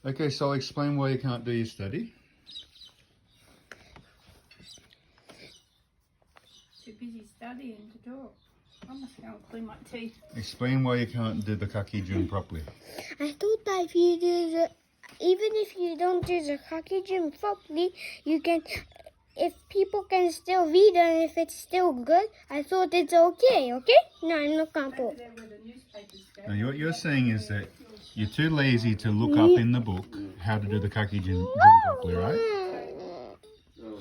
Okay, so I'll explain why you can't do your study. Too busy studying to talk. I must go and clean my teeth. Explain why you can't do the kakijun properly. I thought that if you do even if you don't do the kakijun properly, you can, if people can still read it and if it's still good, I thought it's okay, okay? No, I'm not gonna talk. There where the newspapers go. Now, what you're saying is that you're too lazy to look up in the book how to do the kakijun properly, right?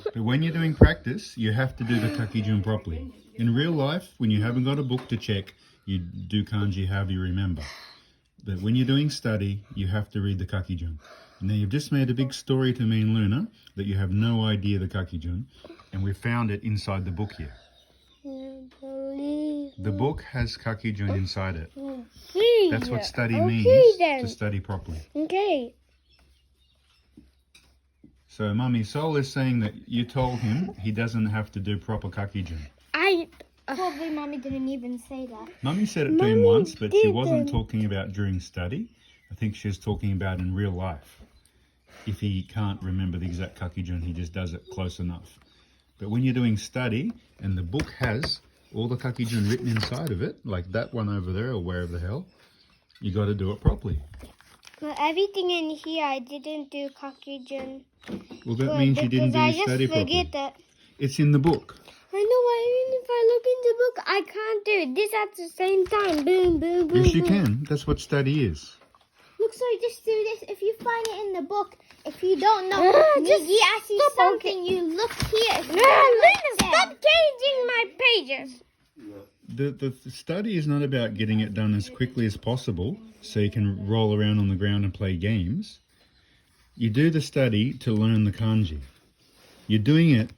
But when you're doing practice, you have to do the kakijun properly. In real life, when you haven't got a book to check, you do kanji however you remember. But when you're doing study, you have to read the kakijun. Now, you've just made a big story to me and Luna that you have no idea the kakijun, and we found it inside the book here. The book has kakijun inside it. That's what study means, to study properly. Okay. So, Mummy, Sol is saying that you told him he doesn't have to do proper kakijun. Probably Mommy didn't even say that. Mummy said it to him once, but she wasn't talking about during study. I think she was talking about in real life. If he can't remember the exact kakijun, he just does it close enough. But when you're doing study, and the book has all the kakijun written inside of it, like that one over there or wherever the hell, you got to do it properly. But everything in here, I didn't do kakijun. Well, that means you didn't do your study properly. It's in the book. I know, but even if I look in the book, I can't do this at the same time. Boom, boom, boom. Yes, you boom. can. That's what study is. Look, so just do this. If you find it in the book, if you don't know, I see something, you look here. Stop changing my pages. The study is not about getting it done as quickly as possible so you can roll around on the ground and play games. You do the study to learn the kanji. You're doing it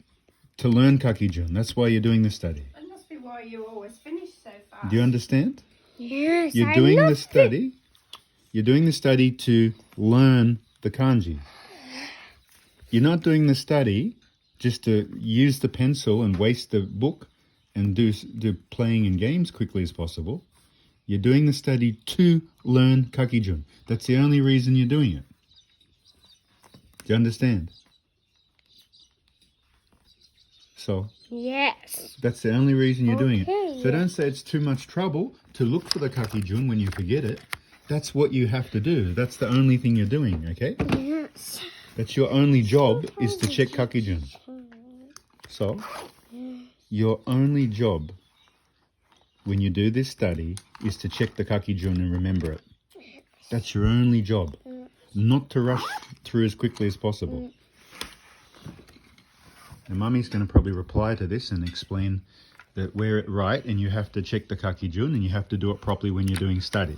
to learn kakijun. That's why you're doing the study. That must be why you always finish so fast. Do you understand? Yes, You're doing the study. You're doing the study to learn the kanji. You're not doing the study just to use the pencil and waste the book and do playing in games quickly as possible. You're doing the study to learn kakijun. That's the only reason you're doing it. Do you understand? So, Yes. that's the only reason you're doing it. Okay, So don't say it's too much trouble to look for the kakijun when you forget it. That's what you have to do. That's the only thing you're doing, okay? Yes. That's your only job is to check kakijun. So, your only job when you do this study is to check the kakijun and remember it. That's your only job. Not to rush through as quickly as possible. And Mummy's going to probably reply to this and explain that we're right and you have to check the kakijun and you have to do it properly when you're doing study.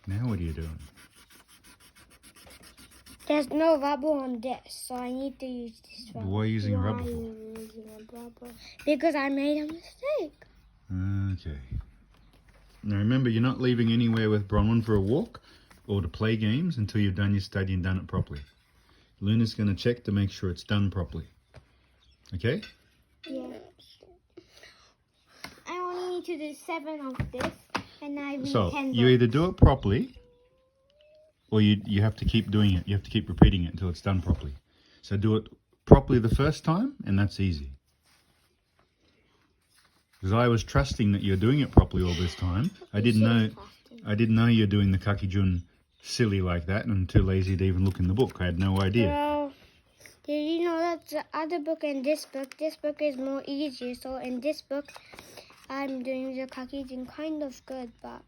Now what are you doing? There's no rubber on this, so I need to use this rubber. Why are you using a rubber Why for? are you using a rubber? Because I made a mistake. Okay. Now remember, you're not leaving anywhere with Bronwyn for a walk or to play games until you've done your study and done it properly. Luna's going to check to make sure it's done properly. Okay? Yeah. I only need to do 7 of this, and I read So, 10 you either do it properly or you have to keep doing it. You have to keep repeating it until it's done properly. So do it properly the first time, and that's easy. Because I was trusting that you're doing it properly all this time. I didn't know you're doing the kakijun silly like that and too lazy to even look in the book. I had no idea. Well, did you know that the other book and this book is more easier. So in this book, I'm doing the kakijun kind of good, but...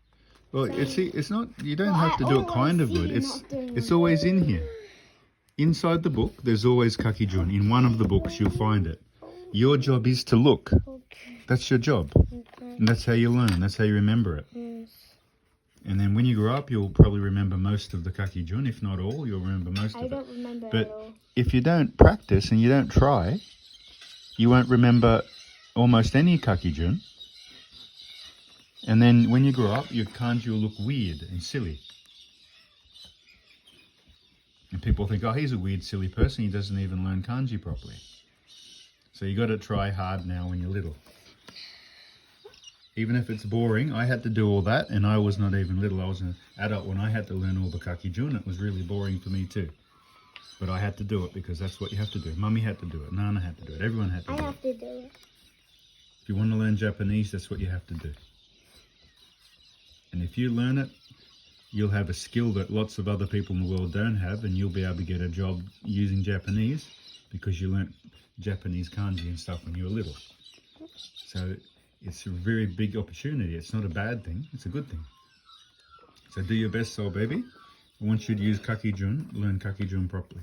Well, it's not, you don't Well, have to do it I kind of always good. see you not doing It's it. always in here. Inside the book, there's always kakijun. In one of the books, you'll find it. Your job is to look. Okay. That's your job. Okay. And that's how you learn. That's how you remember it. Yes. And then when you grow up, you'll probably remember most of the kakijun. If not all, you'll remember most I of it. don't remember But at all. if you don't practice and you don't try, you won't remember almost any kakijun. And then when you grow up, your kanji will look weird and silly. And people think, oh, he's a weird, silly person. He doesn't even learn kanji properly. So you got to try hard now when you're little. Even if it's boring, I had to do all that, and I was not even little. I was an adult when I had to learn all the kakijun. It was really boring for me too. But I had to do it because that's what you have to do. Mummy had to do it. Nana had to do it. Everyone had to I do have it. to do it. If you want to learn Japanese, that's what you have to do. And if you learn it, you'll have a skill that lots of other people in the world don't have, and you'll be able to get a job using Japanese because you learnt Japanese kanji and stuff when you were little. So it's a very big opportunity. It's not a bad thing. It's a good thing. So do your best, soul baby. I want you to use kakijun, learn kakijun properly.